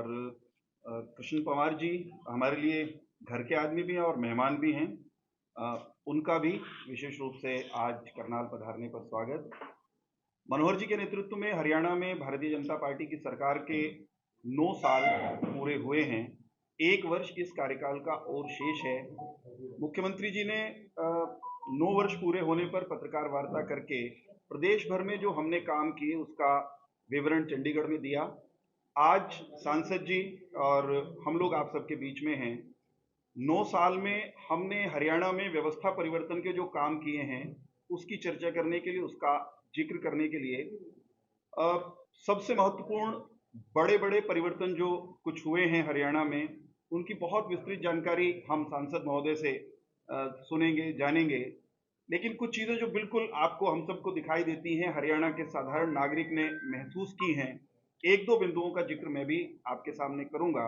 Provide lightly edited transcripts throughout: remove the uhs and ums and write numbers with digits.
और कृष्ण पवार जी हमारे लिए घर के आदमी भी हैं और मेहमान भी हैं। उनका भी विशेष रूप से आज करनाल पधारने पर स्वागत। मनोहर जी के नेतृत्व में हरियाणा में भारतीय जनता पार्टी की सरकार के 9 साल पूरे हुए हैं। 1 वर्ष इस कार्यकाल का और शेष है। मुख्यमंत्री जी ने 9 वर्ष पूरे होने पर पत्रकार वार्ता करके प्रदेश भर में जो हमने काम किए उसका विवरण चंडीगढ़ में दिया। आज सांसद जी और हम लोग आप सबके बीच में हैं। 9 साल में हमने हरियाणा में व्यवस्था परिवर्तन के जो काम किए हैं उसकी चर्चा करने के लिए, उसका जिक्र करने के लिए सबसे महत्वपूर्ण बड़े बड़े परिवर्तन जो कुछ हुए हैं हरियाणा में, उनकी बहुत विस्तृत जानकारी हम सांसद महोदय से सुनेंगे, जानेंगे। लेकिन कुछ चीज़ें जो बिल्कुल आपको, हम सबको दिखाई देती हैं, हरियाणा के साधारण नागरिक ने महसूस की हैं, एक दो बिंदुओं का जिक्र मैं भी आपके सामने करूंगा।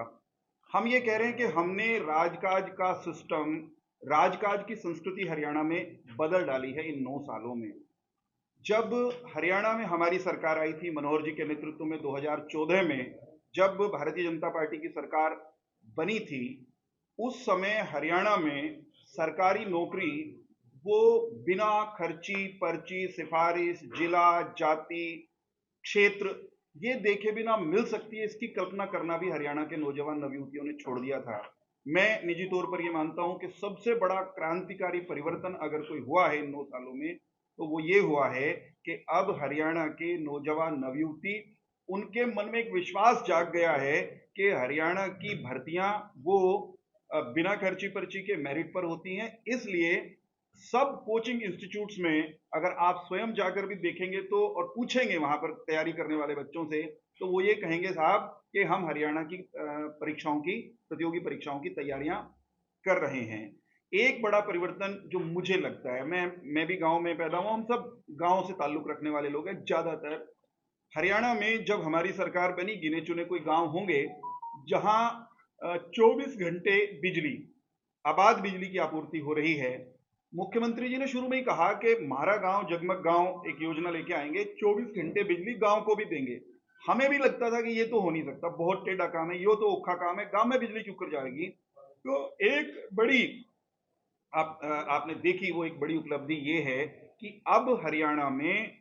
हम ये कह रहे हैं कि हमने राजकाज का सिस्टम, राजकाज की संस्कृति हरियाणा में बदल डाली है इन 9 सालों में। जब हरियाणा में हमारी सरकार आई थी मनोहर जी के नेतृत्व में 2014 में, जब भारतीय जनता पार्टी की सरकार बनी थी, उस समय हरियाणा में सरकारी नौकरी वो बिना खर्ची पर्ची सिफारिश जिला जाति क्षेत्र ये देखे बिना मिल सकती है, इसकी कल्पना करना भी हरियाणा के नौजवान नवयुवतियों ने छोड़ दिया था। मैं निजी तौर पर यह मानता हूं कि सबसे बड़ा क्रांतिकारी परिवर्तन अगर कोई हुआ है इन 9 सालों में तो वो ये हुआ है कि अब हरियाणा के नौजवान नवयुवती, उनके मन में एक विश्वास जाग गया है कि हरियाणा की भर्तियां वो बिना खर्ची पर्ची के मेरिट पर होती हैं। इसलिए सब कोचिंग इंस्टीट्यूट्स में अगर आप स्वयं जाकर भी देखेंगे तो और पूछेंगे वहां पर तैयारी करने वाले बच्चों से, तो वो ये कहेंगे साहब कि हम हरियाणा की परीक्षाओं की, प्रतियोगी परीक्षाओं की तैयारियां कर रहे हैं। एक बड़ा परिवर्तन जो मुझे लगता है, मैं भी गांव में पैदा हुआ, हम सब गांव से ताल्लुक रखने वाले लोग हैं ज्यादातर। हरियाणा में जब हमारी सरकार बनी, गिने चुने कोई गांव होंगे जहां 24 घंटे बिजली, आबाद बिजली की आपूर्ति हो रही है। मुख्यमंत्री जी ने शुरू में ही कहा कि मारा गांव जगमग गांव एक योजना लेके आएंगे, 24 घंटे बिजली गांव को भी देंगे। हमें भी लगता था कि ये तो हो नहीं सकता, बहुत टेढ़ा काम है, ये तो औखा काम है, गांव में बिजली क्यों कर जाएगी। तो एक बड़ी आपने देखी वो एक बड़ी उपलब्धि ये है कि अब हरियाणा में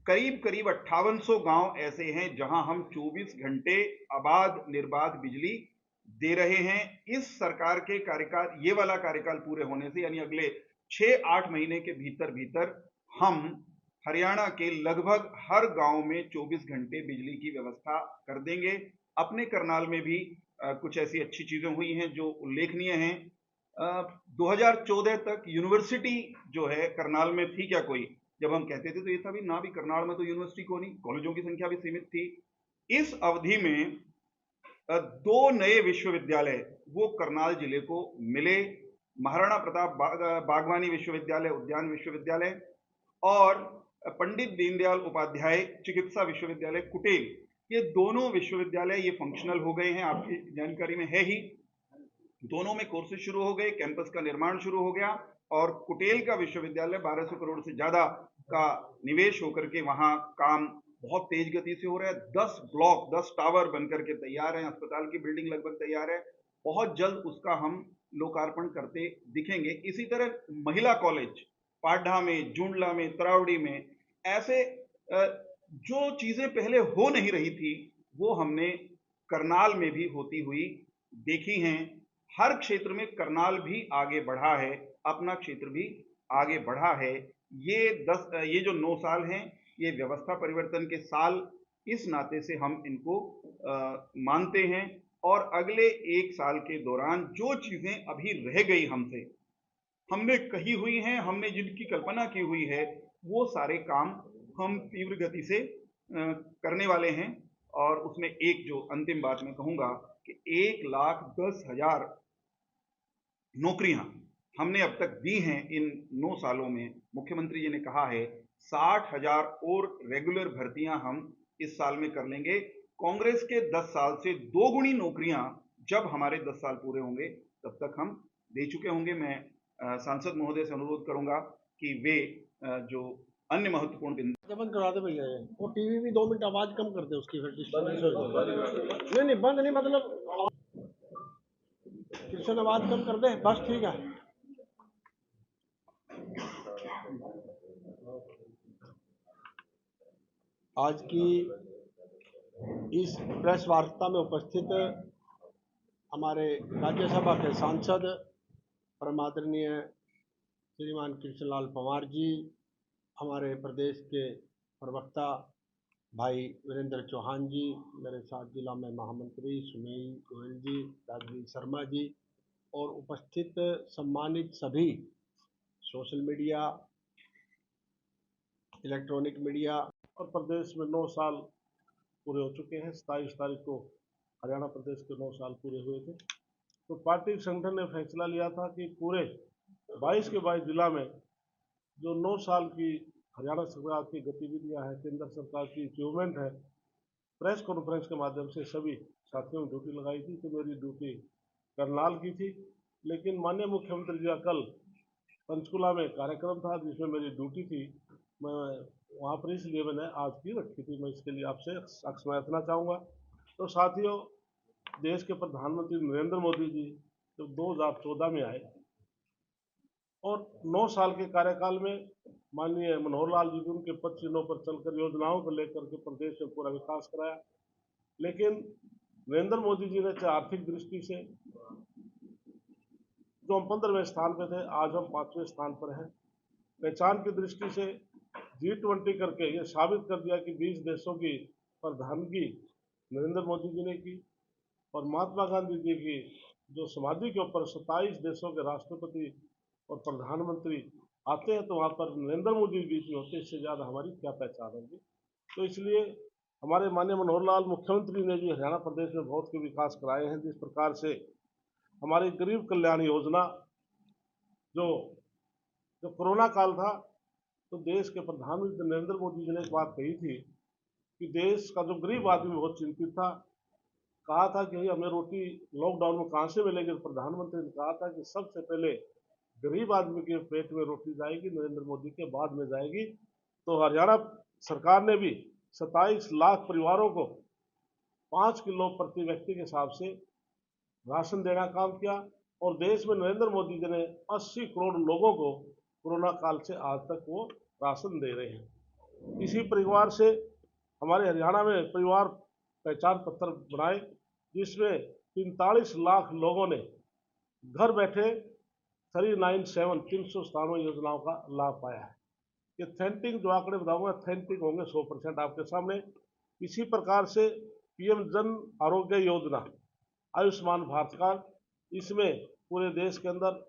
करीब करीब 5800 गांव ऐसे हैं जहां हम 24 घंटे आबाद निर्बाध बिजली दे रहे हैं। इस सरकार के कार्यकाल, ये वाला कार्यकाल पूरे होने से, यानी अगले 6-8 महीने के भीतर भीतर हम हरियाणा के लगभग हर गांव में 24 घंटे बिजली की व्यवस्था कर देंगे। अपने करनाल में भी कुछ ऐसी अच्छी चीजें हुई हैं जो उल्लेखनीय हैं। 2014 तक यूनिवर्सिटी जो है करनाल में थी क्या कोई? जब हम कहते थे तो ये था भी ना, भी करनाल में तो यूनिवर्सिटी को नहीं, कॉलेजों की संख्या भी सीमित थी। इस अवधि में 2 नए विश्वविद्यालय वो करनाल जिले को मिले, महाराणा प्रताप बागवानी विश्वविद्यालय, उद्यान विश्वविद्यालय और पंडित दीनदयाल उपाध्याय चिकित्सा विश्वविद्यालय कुटेल। ये दोनों विश्वविद्यालय ये फंक्शनल हो गए हैं, आपकी जानकारी में है ही। दोनों में कोर्सेज शुरू हो गए, कैंपस का निर्माण शुरू हो गया और कुटेल का विश्वविद्यालय 1200 करोड़ से ज्यादा का निवेश होकर के वहां काम बहुत तेज गति से हो रहा है। 10 ब्लॉक, 10 टावर बनकर के तैयार हैं, अस्पताल की बिल्डिंग लगभग तैयार है। बहुत जल्द उसका हम लोकार्पण करते दिखेंगे। इसी तरह महिला कॉलेज पाड्ढा में, जुंडला में, तरावड़ी में, ऐसे जो चीजें पहले हो नहीं रही थी वो हमने करनाल में भी होती हुई देखी हैं। हर क्षेत्र में करनाल भी आगे बढ़ा है, अपना क्षेत्र भी आगे बढ़ा है। ये जो 9 साल हैं ये व्यवस्था परिवर्तन के साल इस नाते से हम इनको मानते हैं। और अगले 1 साल के दौरान जो चीजें अभी रह गई हमसे, हमने कही हुई हैं, हमने जिनकी कल्पना की हुई है, वो सारे काम हम तीव्र गति से करने वाले हैं। और उसमें एक जो अंतिम बात मैं कहूंगा कि 1,10,000 नौकरियां हमने अब तक दी हैं इन 9 सालों में। मुख्यमंत्री जी ने कहा है 60,000 और रेगुलर भर्तियां हम इस साल में कर लेंगे। कांग्रेस के 10 साल से 2 गुनी नौकरियां जब हमारे 10 साल पूरे होंगे तब तक हम दे चुके होंगे। मैं सांसद महोदय से अनुरोध करूंगा कि वे जो अन्य महत्वपूर्ण बिंदु। बंद करा दे भैया, ये वो टीवी भी 2 मिनट आवाज कम कर दे उसकी, फिर डिस्टर्बेंस हो जाएगी। नहीं नहीं बंद नहीं, मतलब किशन आवाज कम कर दे बस, ठीक है। आज की इस प्रेस वार्ता में उपस्थित हमारे राज्यसभा के सांसद परम आदरणीय श्रीमान कृष्णलाल पंवार जी, हमारे प्रदेश के प्रवक्ता भाई वीरेंद्र चौहान जी, मेरे साथ जिला में महामंत्री सुनील गोयल जी, राजवीर शर्मा जी, और उपस्थित सम्मानित सभी सोशल मीडिया, इलेक्ट्रॉनिक मीडिया। और प्रदेश में 9 साल पूरे हो चुके हैं। 27 तारीख को हरियाणा प्रदेश के 9 साल पूरे हुए थे। तो पार्टी संगठन ने फैसला लिया था कि पूरे 22 के 22 जिला में जो 9 साल की हरियाणा सरकार की गतिविधियां हैं, केंद्र सरकार की अचीवमेंट है, प्रेस कॉन्फ्रेंस के माध्यम से सभी साथियों ने ड्यूटी लगाई थी। तो मेरी ड्यूटी करनाल की थी, लेकिन माननीय मुख्यमंत्री जी का कल पंचकुला में कार्यक्रम था जिसमें मेरी ड्यूटी थी। मैं वहाँ पर इसलिए मैंने आज की रखी थी। मैं इसके लिए आपसे क्षमा याचना चाहूँगा। तो साथियों, देश के प्रधानमंत्री नरेंद्र मोदी जी जब 2014 में आए और 9 साल के कार्यकाल में माननीय मनोहर लाल जी उनके पद चिन्हों पर चलकर योजनाओं को लेकर के प्रदेश में पूरा विकास कराया। लेकिन नरेंद्र मोदी जी ने चाहे आर्थिक दृष्टि से जो हम 15वें स्थान पर थे, आज हम 5वें स्थान पर हैं। पहचान की दृष्टि से G20 करके ये साबित कर दिया कि 20 देशों की प्रधानगी नरेंद्र मोदी जी ने की। और महात्मा गांधी जी की जो समाधि के ऊपर 27 देशों के राष्ट्रपति और प्रधानमंत्री आते हैं, तो वहाँ पर नरेंद्र मोदी बीच में होते, इससे ज़्यादा हमारी क्या पहचान होगी। तो इसलिए हमारे माननीय मनोहर लाल मुख्यमंत्री ने भी हरियाणा प्रदेश में बहुत के विकास कराए हैं। जिस प्रकार से हमारी गरीब कल्याण योजना, जो कोरोना काल था, तो देश के प्रधानमंत्री नरेंद्र मोदी जी ने एक बात कही थी कि देश का जो गरीब आदमी बहुत चिंतित था, कहा था कि हमें रोटी लॉकडाउन में कहाँ से मिलेगी। प्रधानमंत्री ने कहा था कि सबसे पहले गरीब आदमी के पेट में रोटी जाएगी, नरेंद्र मोदी के बाद में जाएगी। तो हरियाणा सरकार ने भी 27 लाख परिवारों को 5 किलो प्रति व्यक्ति के हिसाब से राशन देना काम किया। और देश में नरेंद्र मोदी जी ने 80 करोड़ लोगों को कोरोना काल से आज तक वो राशन दे रहे हैं। इसी परिवार से हमारे हरियाणा में परिवार पहचान पत्र बनाए, जिसमें 43 लाख लोगों ने घर बैठे 397 योजनाओं का लाभ पाया है। ये ऑथेंटिक जो आंकड़े बताऊंगा, ऑथेंटिक होंगे 100% आपके सामने। इसी प्रकार से पीएम जन आरोग्य योजना, आयुष्मान भारत कार्ड, इसमें पूरे देश के अंदर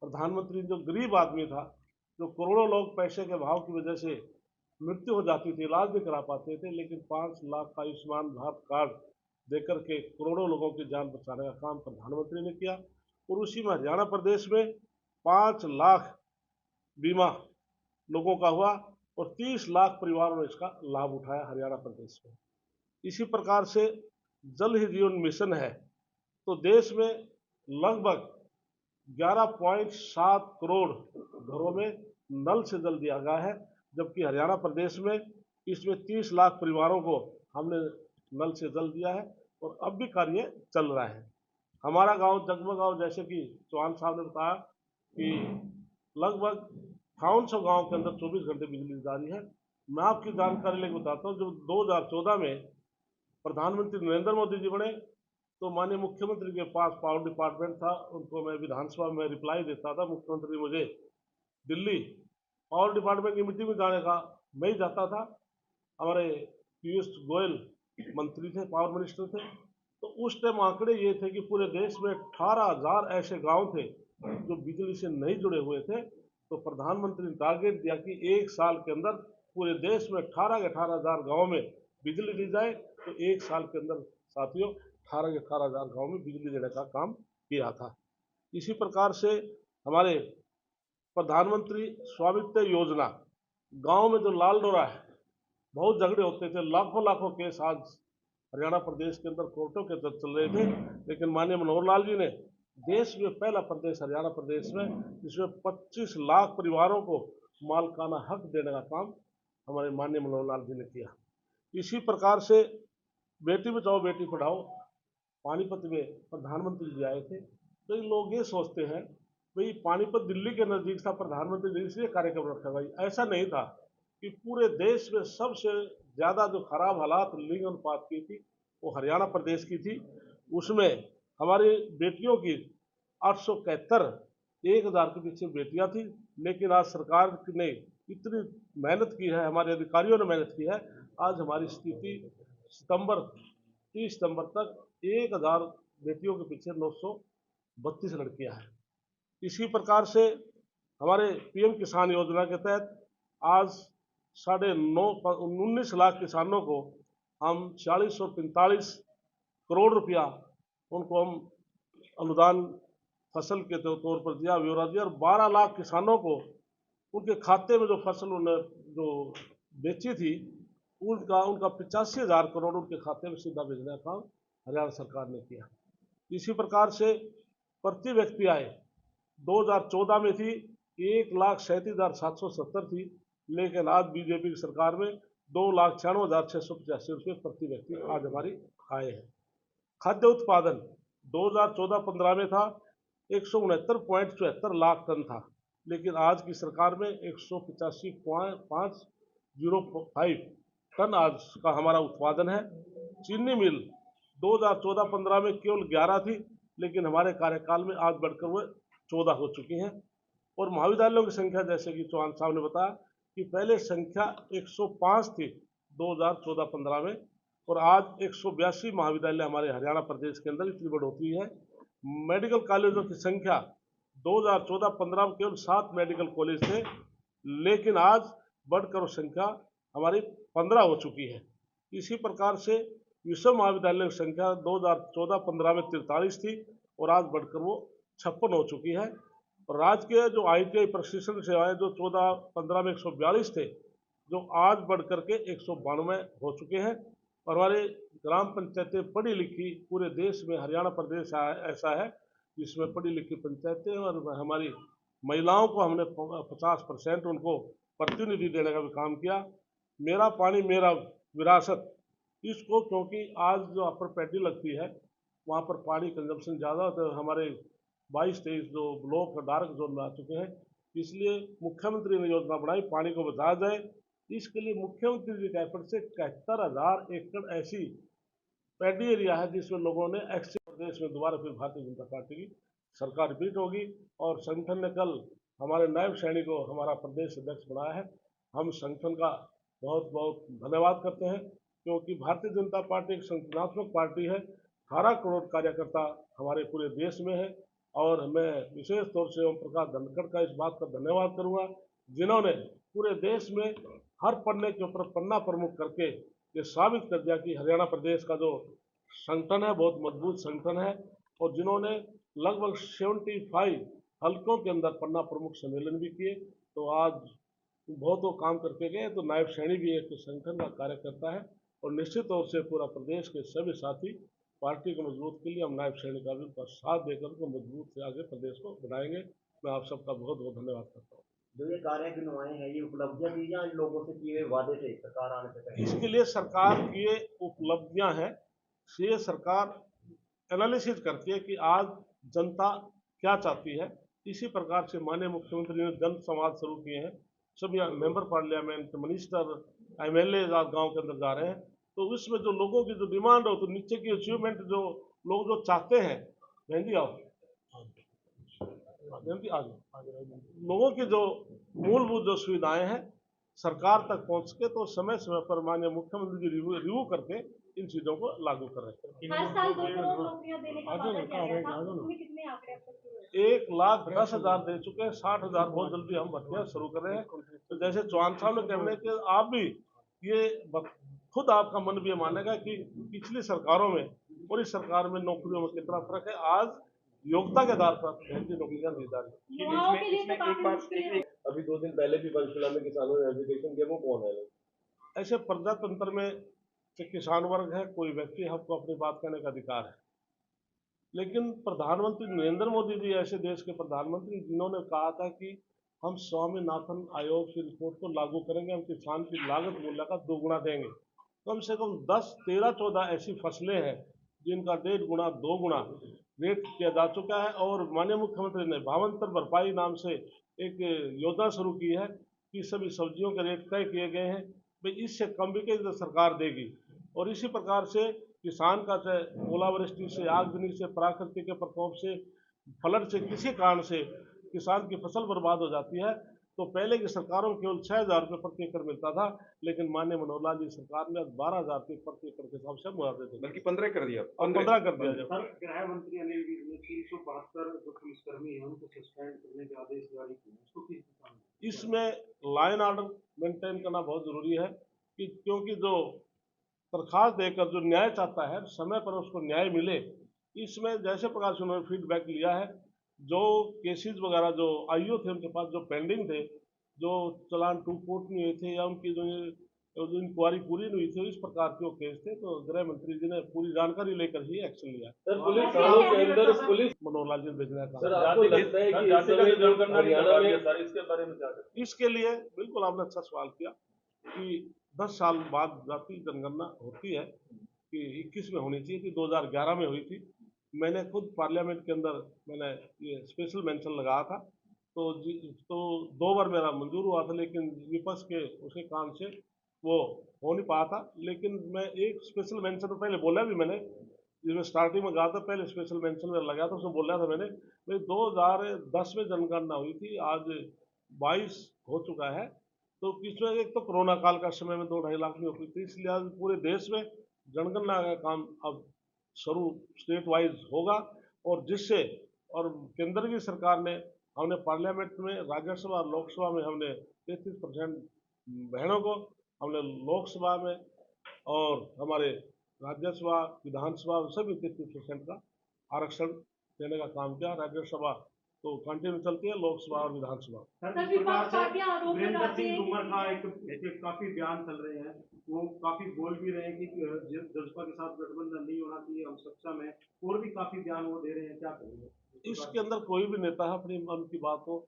प्रधानमंत्री जो गरीब आदमी था, जो करोड़ों लोग पैसे के अभाव की वजह से मृत्यु हो जाती थी, इलाज नहीं करा पाते थे, लेकिन 5 लाख का आयुष्मान भारत कार्ड देकर के करोड़ों लोगों की जान बचाने का काम प्रधानमंत्री ने किया। और उसी में हरियाणा प्रदेश में 5 लाख बीमा लोगों का हुआ और 30 लाख परिवारों ने इसका लाभ उठाया हरियाणा प्रदेश में। इसी प्रकार से जल ही जीवन मिशन है, तो देश में लगभग 11.7 करोड़ घरों में नल से जल दिया गया है, जबकि हरियाणा प्रदेश में इसमें 30 लाख परिवारों को हमने नल से जल दिया है और अब भी कार्य चल रहा है। हमारा गांव जगमगांव, जैसे कि चौहान साहब ने बताया कि लगभग 5800 गांव के अंदर 24 घंटे बिजली जारी है। मैं आपकी जानकारी लेकर बताता हूँ, जब 2014 में प्रधानमंत्री नरेंद्र मोदी जी बने, तो माननीय मुख्यमंत्री के पास पावर डिपार्टमेंट था, उनको मैं विधानसभा में रिप्लाई देता था। मुख्यमंत्री मुझे दिल्ली पावर डिपार्टमेंट की मीटिंग में जाने का, मैं ही जाता था। हमारे पीयूष गोयल मंत्री थे, पावर मिनिस्टर थे। तो उस टाइम आंकड़े ये थे कि पूरे देश में 18,000 ऐसे गांव थे जो बिजली से नहीं जुड़े हुए थे। तो प्रधानमंत्री ने टारगेट दिया कि 1 साल के अंदर पूरे देश में 18,000 गाँव में बिजली दी जाए। तो 1 साल के अंदर साथियों 18,000 गाँव में बिजली देने का काम किया था। इसी प्रकार से हमारे प्रधानमंत्री स्वामित्व योजना, गांव में जो लाल डोरा है, बहुत झगड़े होते थे, लाखों लाखों केस आज हरियाणा प्रदेश के अंदर कोर्टों के अंदर चल रहे थे, लेकिन माननीय मनोहर लाल जी ने देश में पहला प्रदेश हरियाणा प्रदेश में, जिसमें 25 लाख परिवारों को मालिकाना हक देने का काम हमारे माननीय मनोहर लाल जी ने किया। इसी प्रकार से बेटी बचाओ बेटी पढ़ाओ पानीपत में प्रधानमंत्री जी आए थे, तो इन लोग ये सोचते हैं भाई पानीपत दिल्ली के नज़दीक था, प्रधानमंत्री ने इसलिए कार्यक्रम रखा। भाई ऐसा नहीं था कि पूरे देश में सबसे ज़्यादा जो खराब हालात लिंग अनुपात की थी वो हरियाणा प्रदेश की थी। उसमें हमारी बेटियों की 871 1000 के पीछे बेटियां थी, लेकिन आज सरकार ने इतनी मेहनत की है, हमारे अधिकारियों ने मेहनत की है, आज हमारी स्थिति सितंबर 30 सितंबर तक 1000 बेटियों के पीछे 932 लड़कियां हैं। इसी प्रकार से हमारे पीएम किसान योजना के तहत आज 19.5 लाख किसानों को हम 4645 करोड़ रुपया उनको हम अनुदान फसल के तौर पर दिया, ब्यौरा दिया, और 12 लाख किसानों को उनके खाते में जो फसल उन्होंने जो बेची थी उनका 85,000 करोड़ उनके खाते में सीधा भेजने का काम हरियाणा सरकार ने किया। इसी प्रकार से प्रति व्यक्ति आय 2014 में थी 1,37,770 थी, लेकिन आज बीजेपी की सरकार में 2,96,685 रुपये प्रति व्यक्ति आज हमारी आय है। खाद्य उत्पादन 2014-15 में था 169.74 लाख टन था, लेकिन आज की सरकार में 185.505 टन आज का हमारा उत्पादन है। चीनी मिल 2014-15 में केवल 11 थी, लेकिन हमारे कार्यकाल में आज बढ़कर वो 14 हो चुकी हैं। और महाविद्यालयों की संख्या जैसे कि चौहान साहब ने बताया कि पहले संख्या 105 थी 2014-15 में, और आज 182 महाविद्यालय हमारे हरियाणा प्रदेश के अंदर इतनी बढ़ोतरी है। मेडिकल कॉलेजों की संख्या 2014-15 में केवल 7 मेडिकल कॉलेज थे, लेकिन आज बढ़कर संख्या हमारी 15 हो चुकी है। इसी प्रकार से विश्व महाविद्यालय की संख्या 2014-15 में 43 थी और आज बढ़कर वो 56 हो चुकी है। और राज्य के जो ITI प्रशिक्षण सेवाएं जो 14-15 में 142 थे, जो आज बढ़कर के 192 हो चुके हैं। और हमारे ग्राम पंचायतें पढ़ी लिखी पूरे देश में हरियाणा प्रदेश ऐसा है जिसमें पढ़ी लिखी पंचायतें, और हमारी महिलाओं को हमने 50% उनको प्रतिनिधि देने का भी काम किया। मेरा पानी मेरा विरासत, इसको क्योंकि आज जो अपर पैडी लगती है वहाँ पर पानी कंजम्पशन ज़्यादा होता है, हमारे 22-23 जो ब्लॉक डार्क जोन में आ चुके हैं, इसलिए मुख्यमंत्री ने योजना बनाई पानी को बचाया जाए। इसके लिए मुख्यमंत्री जी के एफर्ट से 71,000 एकड़ ऐसी पैडी एरिया है जिसमें लोगों ने एक्सिस प्रदेश में दोबारा फिर भारतीय जनता पार्टी की सरकार रिपीट होगी। और संगठन ने कल हमारे नायब सैनी को हमारा प्रदेश अध्यक्ष बनाया है। हम संगठन का बहुत बहुत धन्यवाद करते हैं, क्योंकि भारतीय जनता पार्टी एक संगठनात्मक पार्टी है। 18 करोड़ कार्यकर्ता हमारे पूरे देश में है, और मैं विशेष तौर से ओम प्रकाश धनखड़ का इस बात का धन्यवाद करूंगा जिन्होंने पूरे देश में हर पन्ने के ऊपर पन्ना प्रमुख करके ये साबित कर दिया कि हरियाणा प्रदेश का जो संगठन है बहुत मजबूत संगठन है, और जिन्होंने लगभग 75 हल्कों के अंदर पन्ना प्रमुख सम्मेलन भी किए। तो आज बहुत वो काम करके गए। तो नायब सैनी भी एक संगठन का कार्यकर्ता है, और निश्चित तौर से पूरा प्रदेश के सभी साथी पार्टी को मजबूत के लिए हम नायब सैनी का भी उनका साथ देकर उनको मजबूत से आगे प्रदेश को बढ़ाएंगे। मैं आप सबका बहुत बहुत धन्यवाद करता हूँ। जो ये कार्य गिनवाए हैं, ये उपलब्धियां थी या इन लोगों से किए हुए वादे थे सरकार आने से पहले? इसके लिए सरकार की ये उपलब्धियां हैं, ये सरकार एनालिसिस करती है कि आज जनता क्या चाहती है। इसी प्रकार से माननीय मुख्यमंत्री ने जन संवाद शुरू किए हैं। सभी मेंबर पार्लियामेंट, मिनिस्टर, MLA गांव के अंदर जा रहे हैं। तो उसमें जो लोगों की जो डिमांड हो, तो नीचे की अचीवमेंट जो लोग जो चाहते हैं, बहन जी आओ, लोगों की जो मूलभूत जो सुविधाएं हैं सरकार तक पहुंच के तो समय समय पर माननीय मुख्यमंत्री जी रिव्यू करके इन चीजों को लागू कर रहे हैं। हर साल 2 करोड़ नौकरियां देने का वादा किया गया था, उसमें कितने आंकड़े अब तक हुए? 1,10,000 दे चुके हैं, 60,000 बहुत जल्दी हम भर्तियां शुरू कर रहे हैं। तो जैसे चौहान साहब ने कहने कि आप भी ये खुद आपका मन भी ये मानेगा कि पिछली सरकारों में और इस सरकार में नौकरियों में कितना फर्क है। आज योग्यता के आधार पर नौकरियां दी जा रही है। युवाओं के लिए तो काफी मुश्किल है। अभी 2 दिन पहले भी पंचकुला में किसानों ने एजुकेशन किया, वो कौन है? ऐसे प्रजातंत्र में जो किसान वर्ग है, कोई व्यक्ति हमको अपनी बात कहने का अधिकार है, लेकिन प्रधानमंत्री नरेंद्र मोदी जी ऐसे देश के प्रधानमंत्री जिन्होंने कहा था कि हम स्वामीनाथन आयोग की रिपोर्ट को लागू करेंगे, हम किसान की लागत मूल्य का 2 गुना देंगे। कम से कम 10, 13, 14 ऐसी फसलें हैं जिनका 1.5 गुना 2 गुना रेट किया जा चुका है। और माननीय मुख्यमंत्री ने भावांतर भरपाई नाम से एक योजना शुरू की है कि सभी सब्जियों के रेट तय किए गए हैं, भाई इससे कम बिके तो सरकार देगी। और इसी प्रकार से किसान का चाहे ओलावृष्टि से, आगजनी से, प्राकृतिक के प्रकोप से, फ्लड से, किसी कारण से किसान की फसल बर्बाद हो जाती है तो पहले की सरकारों में केवल 6,000 रुपये प्रति एकड़ मिलता था, लेकिन माननीय मनोहर लाल जी सरकार ने 12,000 रुपये प्रति एकड़ के हिसाब से मुआवजे थे, बल्कि 15 कर दिया, 15 कर दिया जाए। सर, गृह मंत्री अनिल विज ने 372 जो पुलिसकर्मी हैं उनको सस्पेंड करने के आदेश जारी किए, उसको किस दिशा में? इसमें लाइन ऑर्डर मेंटेन करना बहुत जरूरी है कि क्योंकि जो दरखास्त देकर जो न्याय चाहता है समय पर उसको न्याय मिले। इसमें जैसे प्रकार से उन्होंने फीडबैक लिया है, जो केसेस वगैरह जो आईओ थे उनके पास जो पेंडिंग थे, जो चालान टू कोर्ट नहीं हुए थे या उनकी जो इंक्वायरी पूरी नहीं हुई थी, इस प्रकार के वो केस थे, तो गृह मंत्री जी ने पूरी जानकारी लेकर ही एक्शन लिया। सर, पुलिस थानों के अंदर पुलिस मनोहर लाल जी भेजना था। सर, आपको लगता है कि इस समय जो हरियाणा में सर इसके बारे में क्या करें? इसके लिए बिल्कुल आपने अच्छा सवाल किया कि 10 साल बाद जाति जनगणना होती है कि 21 में होनी चाहिए थी, 2011 में हुई थी। मैंने खुद पार्लियामेंट के अंदर मैंने ये स्पेशल मेंशन लगाया था, तो 2 बार मेरा मंजूर हुआ था, लेकिन विपक्ष के उसके कारण से वो हो नहीं पाया था। लेकिन मैं एक स्पेशल मेंशन तो पहले बोला भी मैंने, जिसमें स्टार्टिंग में कहा था, पहले स्पेशल मेंशन में लगा था, उसमें बोला था मैंने 2010 में जनगणना हुई थी, आज 22 हो चुका है। तो इसमें एक तो कोरोना काल का समय में 2-2.5 लाख नहीं हो पाई थी, इसलिए आज पूरे देश में जनगणना का काम अब शुरू स्टेट वाइज होगा। और जिससे और केंद्र की सरकार ने हमने पार्लियामेंट में, राज्यसभा और लोकसभा में हमने 33% बहनों को, हमने लोकसभा में और हमारे राज्यसभा, विधानसभा सभी 33% का आरक्षण देने का काम किया। राज्यसभा तो कंटिन्यू चलती है, लोकसभा और विधानसभा। सर, जिस प्रकार से वीरेंद्र सिंह तोमर का एक काफी बयान चल रहे हैं, वो काफी बोल भी रहे हैं कि जसपा के साथ गठबंधन नहीं होना चाहिए, हम सक्षम है, और भी काफी बयान वो दे रहे हैं, क्या करेंगे? इसके अंदर कोई भी नेता है अपनी मन की बात को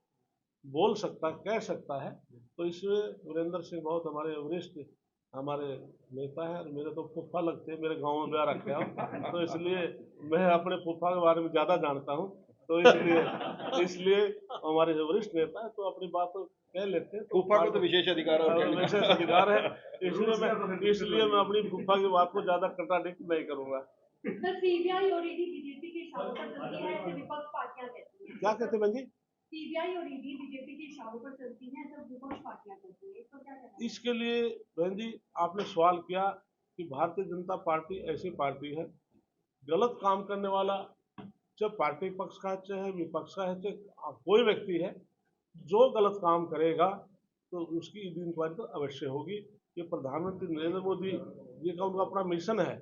बोल सकता है, कह सकता है। तो इसमें वीरेंद्र सिंह बहुत हमारे वरिष्ठ हमारे नेता है, और मेरे तो फूफा लगते हैं, मेरे गांव में ब्याह रखे हैं, तो इसलिए मैं अपने फूफा के बारे में ज़्यादा जानता हूं। तो इसलिए हमारे जो वरिष्ठ नेता है तो अपनी बात तो कह लेते हैं। फूफा को तो विशेष अधिकार है, विशेष अधिकार है, इसलिए मैं अपनी फूफा की बात को ज़्यादा कंट्राडिक्ट नहीं करूँगा। सर, सीबीआई और ईडी बीजेपी के इशारों पर चलती है, ऐसे विपक्ष पार्टियां कहती हैं। क्या कहते हैं बहन जी? सीबीआई और ईडी बीजेपी के इशारों पर चलती हैं, ऐसा विपक्ष पार्टियां कहती हैं, तो क्या कहना है? इसके लिए बहन जी आपने सवाल किया कि भारतीय जनता पार्टी ऐसी पार्टी है, गलत काम करने वाला चाहे पार्टी पक्ष का है, चाहे विपक्ष का है, चाहे कोई व्यक्ति है, जो गलत काम करेगा तो उसकी ईडी इंक्वायरी तो अवश्य होगी। ये प्रधानमंत्री नरेंद्र मोदी जी का उनका अपना मिशन है,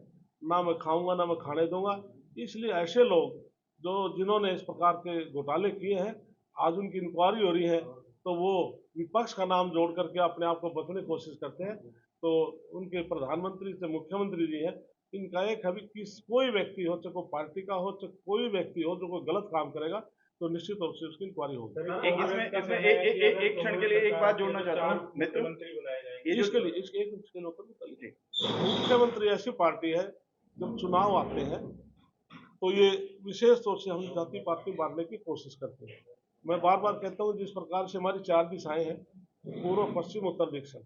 ना मैं खाऊंगा ना मैं खाने दूंगा। इसलिए ऐसे लोग जो जिन्होंने इस प्रकार के घोटाले किए हैं, आज उनकी इंक्वायरी हो रही है, तो वो विपक्ष का नाम जोड़ करके अपने आप को बचने की कोशिश करते हैं। तो उनके प्रधानमंत्री से मुख्यमंत्री जी हैं, इनका एक है कि कोई व्यक्ति हो, चाहे कोई पार्टी का हो, चाहे कोई व्यक्ति हो, जो कोई गलत काम करेगा तो निश्चित रूप से उसकी इंक्वायरी होगी। एक क्षण के लिए एक बात जोड़ना चाहता हूँ मित्र, मुख्यमंत्री ऐसी पार्टी है, जब चुनाव आते हैं तो ये विशेष तौर से हम जाति पाति बांटने की कोशिश करते हैं। मैं बार बार कहता हूँ, जिस प्रकार से हमारी 4 दिशाएं हैं, पूर्व, पश्चिम, उत्तर, दक्षिण,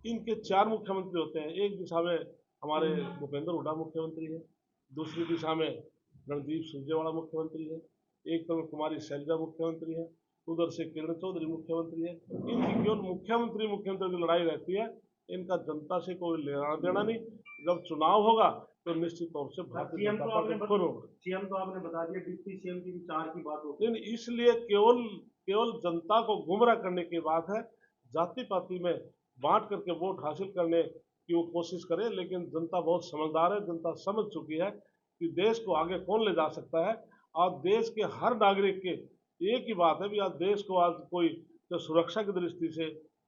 इनके 4 मुख्यमंत्री होते हैं। एक दिशा में हमारे भूपेंद्र हुड्डा मुख्यमंत्री है, दूसरी दिशा में रणदीप सुरजेवाला मुख्यमंत्री है, एक तरफ कुमारी शैलजा मुख्यमंत्री है, उधर से किरण चौधरी मुख्यमंत्री है। इनकी केवल मुख्यमंत्री की लड़ाई रहती है, इनका जनता से कोई लेना देना नहीं। जब चुनाव होगा तो निश्चित तौर से भारतीय जनता पार्टी खुद होगा। सीएम तो आपने बता दिया, डिप्टी सीएम की विचार की बात होती है, इसलिए केवल जनता को गुमराह करने की बात है। जाति पाति में बांट करके वोट हासिल करने की वो कोशिश करे, लेकिन जनता बहुत समझदार है, जनता समझ चुकी है कि देश को आगे कौन ले जा सकता है। आज देश के हर नागरिक के एक ही बात है भी, आज देश को आज कोई तो सुरक्षा की दृष्टि से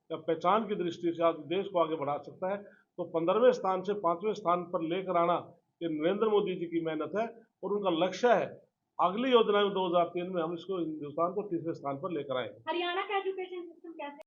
या पहचान की दृष्टि से आज देश को आगे बढ़ा सकता है। तो 15वें स्थान से 5वें स्थान पर लेकर आना ये नरेंद्र मोदी जी की मेहनत है, और उनका लक्ष्य है अगली योजना में 2003 में हम इसको हिंदुस्तान को तीसरे स्थान पर लेकर आएंगे। हरियाणा का एजुकेशन सिस्टम कैसे